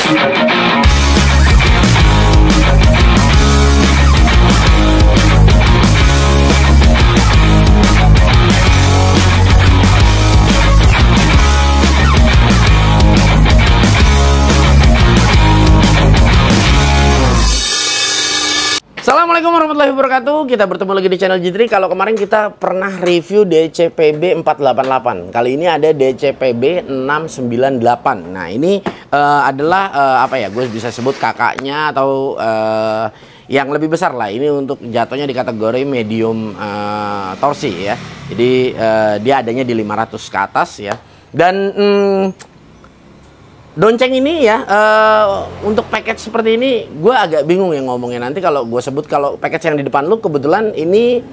Assalamualaikum warahmatullahi wabarakatuh. Kita bertemu lagi di channel Jitri. Kalau kemarin kita pernah review DCPB 488. Kali ini ada DCPB 698. Nah, ini adalah apa ya? Gue bisa sebut kakaknya atau yang lebih besar lah. Ini untuk jatuhnya di kategori medium torsi ya. Jadi dia adanya di 500 ke atas ya. Dan Donceng ini ya, untuk package seperti ini gue agak bingung ya ngomongnya. Nanti kalau gue sebut, kalau package yang di depan lu kebetulan ini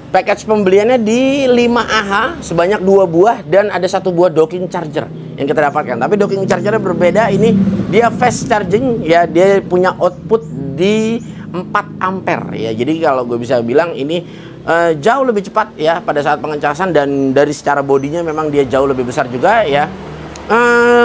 package pembeliannya di 5AH sebanyak 2 buah dan ada 1 buah docking charger yang kita dapatkan. Tapi docking chargernya berbeda, ini dia fast charging ya, dia punya output di 4 ampere ya. Jadi kalau gue bisa bilang ini jauh lebih cepat ya pada saat pengecasan, dan dari secara bodinya memang dia jauh lebih besar juga ya.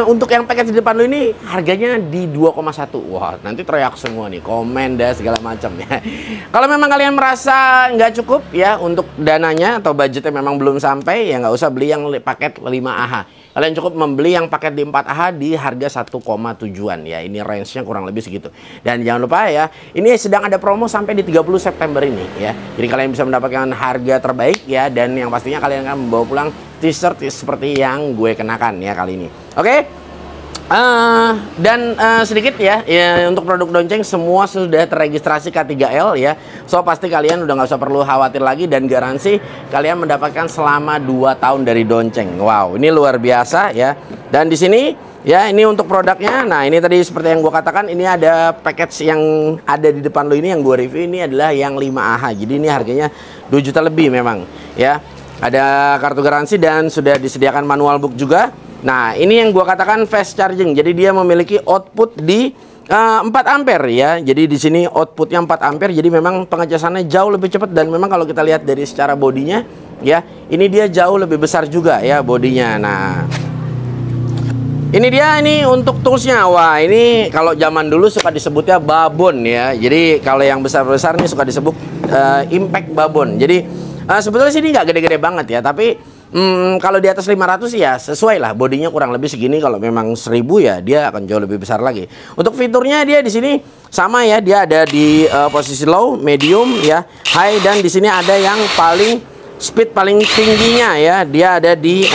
Untuk yang package di depan lu ini harganya di 2,1. Wah, nanti teriak semua nih, komen dan segala macam ya. Kalau memang kalian merasa nggak cukup ya untuk dananya atau budgetnya memang belum sampai, ya nggak usah beli yang paket 5AH. Kalian cukup membeli yang paket di 4AH di harga 1,7-an ya. Ini range-nya kurang lebih segitu. Dan jangan lupa ya, ini sedang ada promo sampai di 30 September ini ya. Jadi kalian bisa mendapatkan harga terbaik ya, dan yang pastinya kalian akan membawa pulang t-shirt seperti yang gue kenakan ya kali ini. Oke. Sedikit ya, untuk produk Donceng semua sudah terregistrasi K3L ya. So pasti kalian udah nggak usah perlu khawatir lagi, dan garansi kalian mendapatkan selama 2 tahun dari Donceng. Wow, ini luar biasa ya. Dan di sini ya, ini untuk produknya. Nah, ini tadi seperti yang gue katakan, ini ada package yang ada di depan lo ini yang gue review, ini adalah yang 5AH. Jadi ini harganya 2 juta lebih memang ya. Ada kartu garansi dan sudah disediakan manual book juga. Nah, ini yang gua katakan fast charging. Jadi dia memiliki output di 4 ampere ya. Jadi di sini outputnya 4 ampere. Jadi memang pengecasannya jauh lebih cepat, dan memang kalau kita lihat dari secara bodinya ya, ini dia jauh lebih besar juga ya bodinya. Nah, ini dia, ini untuk toolsnya. Wah, ini kalau zaman dulu suka disebutnya babon ya. Jadi kalau yang besar-besar ini suka disebut impact babon. Jadi sebetulnya sini nggak gede-gede banget ya, tapi kalau di atas 500 ya sesuai lah, bodinya kurang lebih segini. Kalau memang 1000 ya dia akan jauh lebih besar lagi. Untuk fiturnya dia di sini sama ya, dia ada di posisi low, medium ya, high, dan di sini ada yang paling speed paling tingginya ya. Dia ada di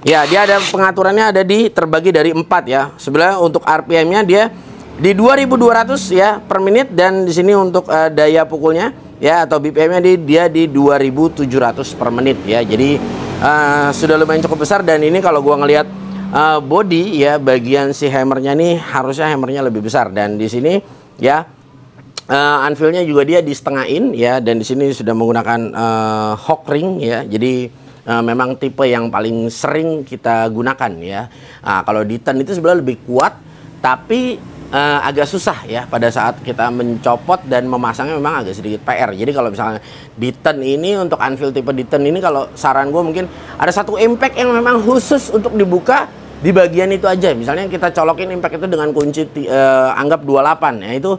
ya, dia ada pengaturannya, ada di terbagi dari 4 ya. Sebenarnya untuk RPM-nya dia di 2200 ya per menit, dan di sini untuk daya pukulnya ya atau BPM-nya dia di 2700 per menit ya. Jadi sudah lumayan cukup besar. Dan ini kalau gua ngelihat body ya, bagian si hammernya nih harusnya hammernya lebih besar. Dan di sini ya anvilnya juga dia di setengahin ya, dan di sini sudah menggunakan hook ring ya. Jadi memang tipe yang paling sering kita gunakan ya. Kalau di ten itu sebenarnya lebih kuat, tapi agak susah ya pada saat kita mencopot dan memasangnya, memang agak sedikit PR. Jadi kalau misalnya di ten ini, untuk anvil tipe di ten ini, kalau saran gue mungkin ada 1 impact yang memang khusus untuk dibuka di bagian itu aja. Misalnya kita colokin impact itu dengan kunci anggap 28 ya, itu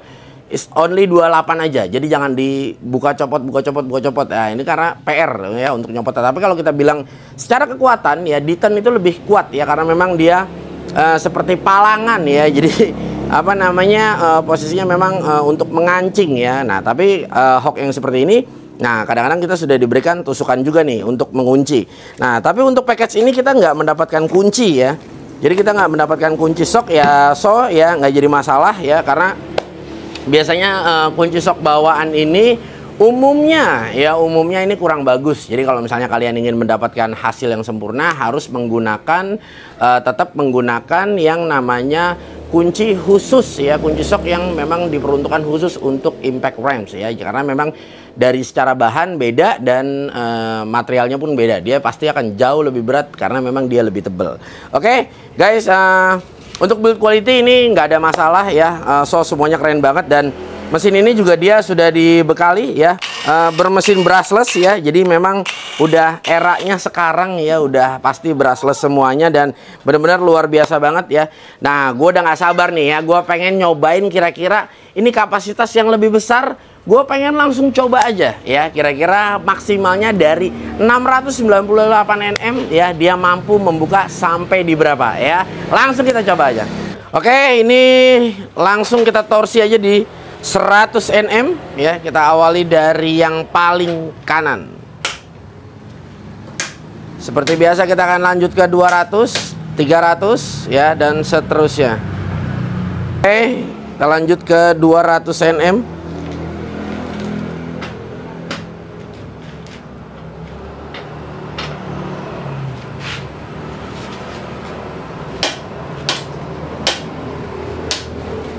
is only 28 aja. Jadi jangan dibuka copot, buka copot, buka copot. Nah, ini karena PR ya untuk nyopot. Tapi kalau kita bilang secara kekuatan ya, di ten itu lebih kuat ya, karena memang dia seperti palangan ya. Jadi apa namanya, posisinya memang untuk mengancing ya. Nah, tapi hook yang seperti ini, nah kadang-kadang kita sudah diberikan tusukan juga nih untuk mengunci. Nah, tapi untuk package ini kita nggak mendapatkan kunci ya. Jadi kita nggak mendapatkan kunci sok ya, so ya nggak jadi masalah ya, karena biasanya kunci sok bawaan ini umumnya ini kurang bagus. Jadi kalau misalnya kalian ingin mendapatkan hasil yang sempurna, harus menggunakan tetap menggunakan yang namanya kunci khusus ya, kunci sok yang memang diperuntukkan khusus untuk impact ramps ya, karena memang dari secara bahan beda, dan materialnya pun beda. Dia pasti akan jauh lebih berat karena memang dia lebih tebal. Oke, guys, untuk build quality ini nggak ada masalah ya. So semuanya keren banget, dan mesin ini juga dia sudah dibekali ya bermesin brushless ya. Jadi memang udah eranya sekarang ya, udah pasti brushless semuanya dan benar-benar luar biasa banget ya. Nah, gue udah nggak sabar nih ya, gue pengen nyobain kira-kira ini kapasitas yang lebih besar. Gue pengen langsung coba aja ya, kira-kira maksimalnya dari 698 Nm ya, dia mampu membuka sampai di berapa ya. Langsung kita coba aja. Oke, ini langsung kita torsi aja di 100 Nm ya. Kita awali dari yang paling kanan. Seperti biasa kita akan lanjut ke 200, 300 ya, dan seterusnya. Oke, kita lanjut ke 200 Nm.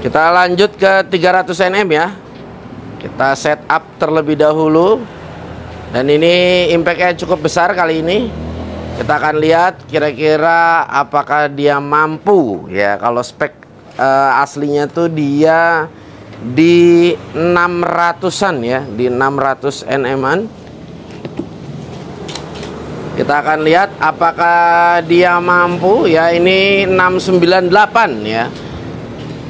Kita lanjut ke 300 Nm ya. Kita setup terlebih dahulu. Dan ini impact-nya cukup besar kali ini. Kita akan lihat kira-kira apakah dia mampu ya. Kalau spek aslinya tuh dia di 600-an ya, di 600 Nm-an. Kita akan lihat apakah dia mampu ya. Ini 698 ya.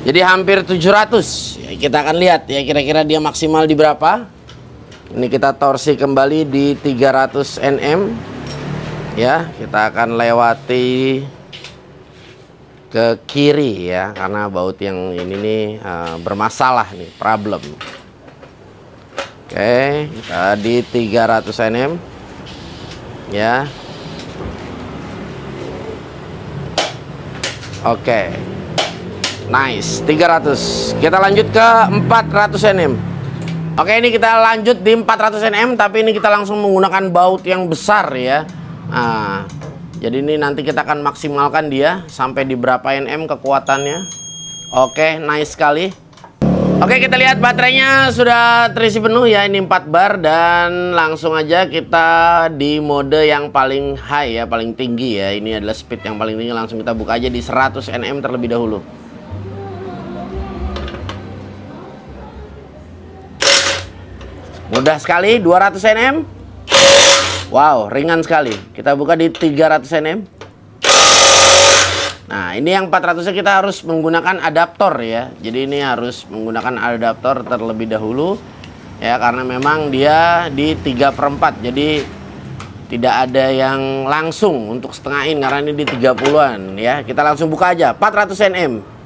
Jadi hampir 700 ya, kita akan lihat ya kira-kira dia maksimal di berapa. Ini kita torsi kembali di 300 Nm ya. Kita akan lewati ke kiri ya, karena baut yang ini nih bermasalah nih, problem. Oke, kita di 300 Nm ya. Oke, nice, 300. Kita lanjut ke 400 Nm. Oke, ini kita lanjut di 400 Nm, tapi ini kita langsung menggunakan baut yang besar ya. Nah, jadi ini nanti kita akan maksimalkan dia sampai di berapa Nm kekuatannya. Oke, nice sekali. Oke, kita lihat baterainya sudah terisi penuh ya. Ini 4 bar dan langsung aja kita di mode yang paling high ya, paling tinggi ya. Ini adalah speed yang paling tinggi. Langsung kita buka aja di 100 Nm terlebih dahulu. Mudah sekali, 200 Nm. Wow, ringan sekali. Kita buka di 300 Nm. Nah, ini yang 400-nya kita harus menggunakan adaptor ya. Jadi ini harus menggunakan adaptor terlebih dahulu ya, karena memang dia di 3/4. Jadi tidak ada yang langsung untuk setengah in karena ini di 30-an ya. Kita langsung buka aja 400 Nm.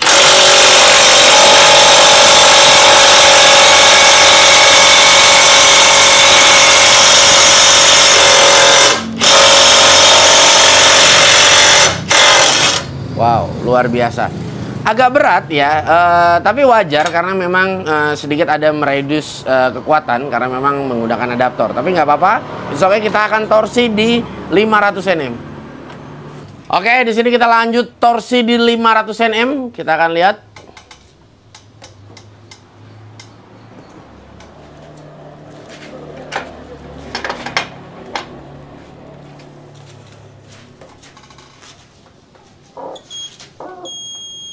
Wow, luar biasa. Agak berat ya, tapi wajar karena memang sedikit ada mereduce kekuatan karena memang menggunakan adaptor. Tapi nggak apa-apa. Oke, kita akan torsi di 500 Nm. Oke, di sini kita lanjut torsi di 500 Nm. Kita akan lihat.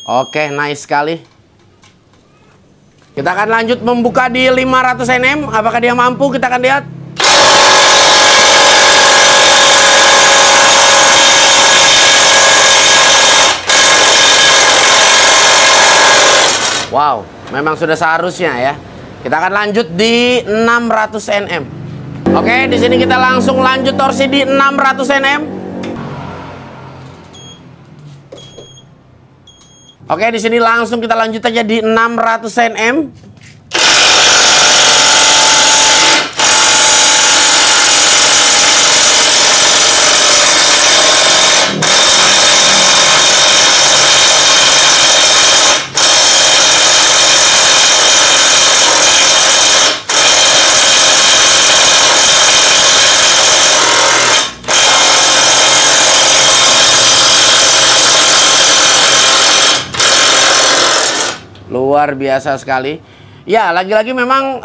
Oke, nice sekali. Kita akan lanjut membuka di 500 Nm. Apakah dia mampu? Kita akan lihat. Wow, memang sudah seharusnya ya. Kita akan lanjut di 600 Nm. Oke, di sini kita langsung lanjut torsi di 600 Nm. Oke, di sini langsung kita lanjut aja di 600 Nm. Luar biasa sekali. Ya, lagi-lagi memang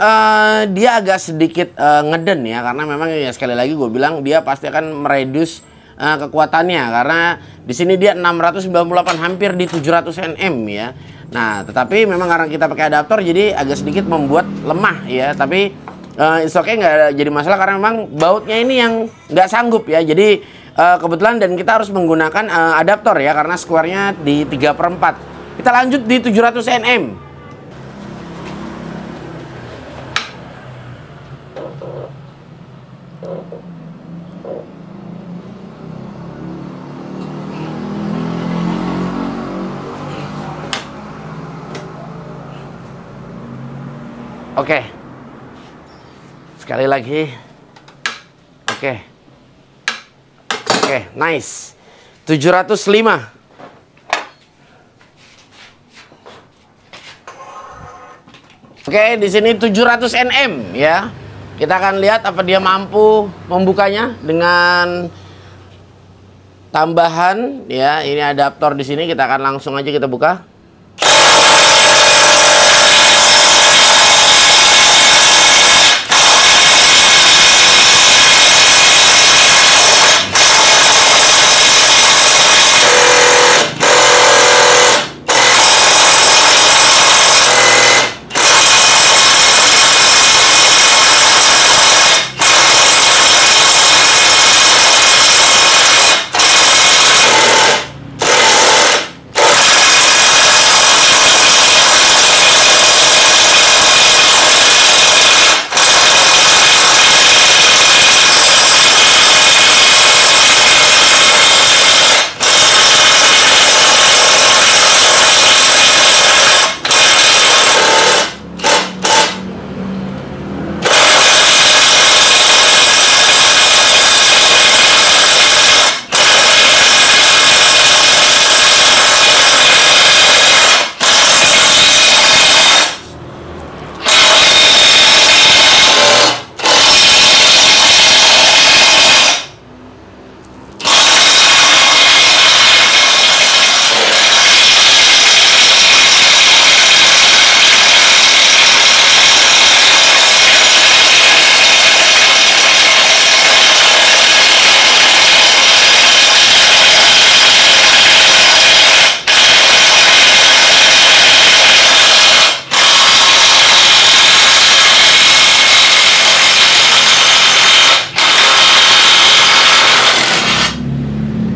dia agak sedikit ngeden ya, karena memang ya sekali lagi gue bilang dia pasti akan mereduce kekuatannya karena di sini dia 698 hampir di 700 Nm ya. Nah, tetapi memang karena kita pakai adaptor jadi agak sedikit membuat lemah ya, tapi it's okay, nggak jadi masalah karena memang bautnya ini yang nggak sanggup ya. Jadi kebetulan dan kita harus menggunakan adaptor ya karena square-nya di 3/4. Kita lanjut di 700 Nm. Oke. Sekali lagi. Oke. Oke, nice. 705. Oke, di sini 700 Nm ya. Kita akan lihat apa dia mampu membukanya dengan tambahan ya. Ini adaptor di sini, kita akan langsung aja kita buka.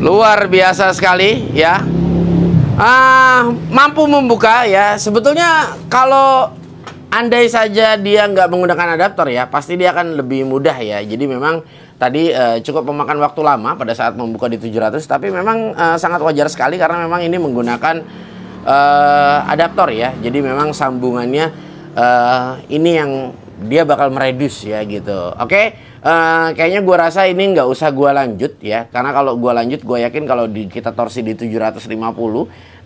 Luar biasa sekali ya. Mampu membuka ya. Sebetulnya kalau andai saja dia nggak menggunakan adaptor ya, pasti dia akan lebih mudah ya. Jadi memang tadi cukup memakan waktu lama pada saat membuka di 700, tapi memang sangat wajar sekali karena memang ini menggunakan adaptor ya. Jadi memang sambungannya ini yang dia bakal mereduce ya gitu. Oke. Kayaknya gua rasa ini nggak usah gua lanjut ya, karena kalau gua lanjut gua yakin kalau kita torsi di 750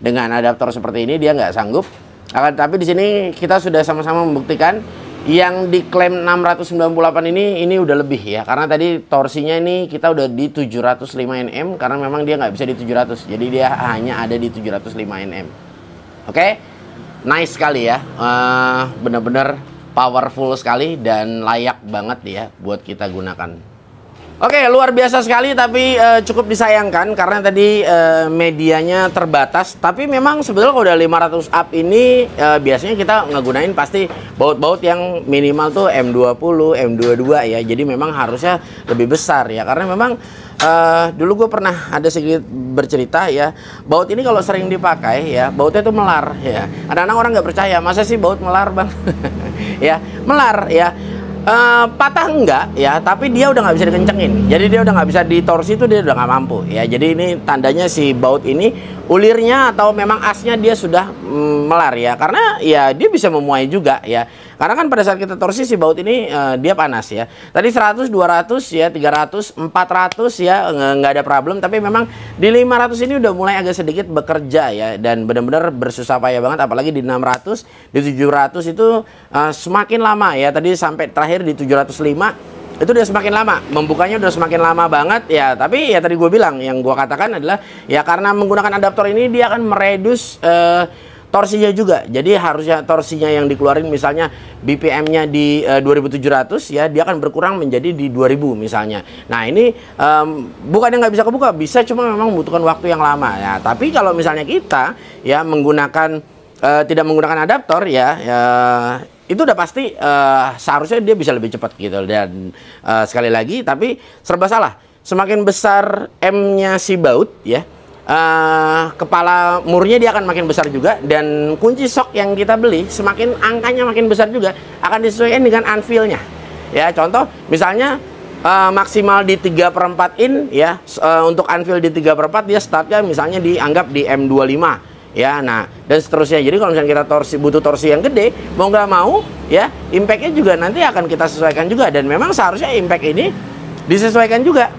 dengan adaptor seperti ini dia nggak sanggup. Tapi di sini kita sudah sama-sama membuktikan yang diklaim 698 ini udah lebih ya, karena tadi torsinya ini kita udah di 705 Nm karena memang dia nggak bisa di 700, jadi dia hanya ada di 705 Nm. Oke, nice sekali ya, bener-bener powerful sekali dan layak banget ya buat kita gunakan. Oke, luar biasa sekali, tapi cukup disayangkan karena tadi medianya terbatas. Tapi memang sebetulnya kalau udah 500 up ini biasanya kita ngegunain pasti baut-baut yang minimal tuh M20, M22 ya. Jadi memang harusnya lebih besar ya, karena memang dulu gue pernah ada sedikit bercerita ya, baut ini kalau sering dipakai ya, bautnya tuh melar ya. Kadang-kadang orang nggak percaya, masa sih baut melar bang? Ya, melar ya. Patah enggak ya, tapi dia udah nggak bisa dikencengin, jadi dia udah nggak bisa ditorsi, itu dia udah nggak mampu ya. Jadi ini tandanya si baut ini ulirnya atau memang asnya dia sudah melar ya, karena ya dia bisa memuai juga ya, karena kan pada saat kita torsi si baut ini dia panas ya. Tadi 100, 200 ya, 300, 400 ya nggak ada problem, tapi memang di 500 ini udah mulai agak sedikit bekerja ya, dan benar-benar bersusah payah banget, apalagi di 600, di 700 itu semakin lama ya. Tadi sampai terakhir di 705 itu udah semakin lama, membukanya udah semakin lama banget ya. Tapi ya tadi gue bilang, yang gue katakan adalah ya karena menggunakan adaptor ini dia akan meredus torsinya juga. Jadi harusnya torsinya yang dikeluarin misalnya BPM-nya di 2700 ya, dia akan berkurang menjadi di 2000 misalnya. Nah ini bukannya nggak bisa kebuka, bisa, cuma memang membutuhkan waktu yang lama ya. Tapi kalau misalnya kita ya menggunakan tidak menggunakan adaptor ya, itu udah pasti seharusnya dia bisa lebih cepat gitu. Dan sekali lagi, tapi serba salah. Semakin besar M-nya si baut ya, kepala murnya dia akan makin besar juga, dan kunci shock yang kita beli semakin angkanya makin besar juga akan disesuaikan dengan anvilnya. Ya, contoh misalnya maksimal di 3/4 in ya, untuk anvil di 3/4 dia startnya misalnya dianggap di M25 ya. Nah, dan seterusnya. Jadi kalau misalnya kita butuh torsi yang gede, mau nggak mau ya, impactnya juga nanti akan kita sesuaikan juga. Dan memang seharusnya impact ini disesuaikan juga.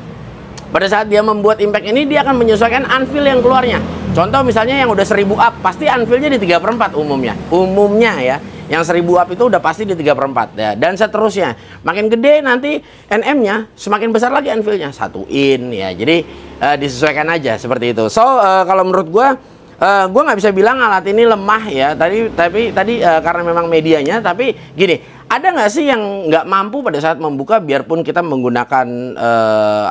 Pada saat dia membuat impact ini, dia akan menyesuaikan anvil yang keluarnya. Contoh misalnya yang udah 1000 up, pasti anvilnya di 3/4 umumnya ya. Yang 1000 up itu udah pasti di 3/4 ya. Dan seterusnya. Makin gede nanti NM-nya, semakin besar lagi anvilnya. 1 in ya. Jadi disesuaikan aja seperti itu. So kalau menurut gue nggak bisa bilang alat ini lemah ya. Tapi karena memang medianya. Tapi gini, ada nggak sih yang nggak mampu pada saat membuka biarpun kita menggunakan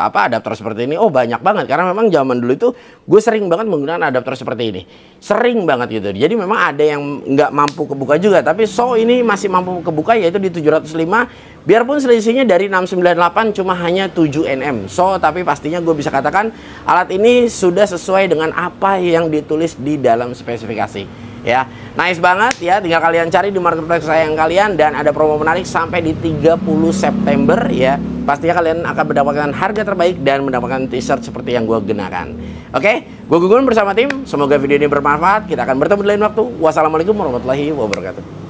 adaptor seperti ini? Oh, banyak banget. Karena memang zaman dulu itu gue sering banget menggunakan adaptor seperti ini. Sering banget gitu. Jadi memang ada yang nggak mampu kebuka juga. Tapi ini masih mampu kebuka, yaitu di 705. Biarpun selisihnya dari 698 cuma hanya 7 Nm. Tapi pastinya gue bisa katakan alat ini sudah sesuai dengan apa yang ditulis di dalam spesifikasi. Ya, nice banget ya. Tinggal kalian cari di marketplace sayang kalian, dan ada promo menarik sampai di 30 September ya. Pastinya kalian akan mendapatkan harga terbaik dan mendapatkan t-shirt seperti yang gue gunakan. Oke, gue Gugun bersama tim. Semoga video ini bermanfaat. Kita akan bertemu di lain waktu. Wassalamualaikum warahmatullahi wabarakatuh.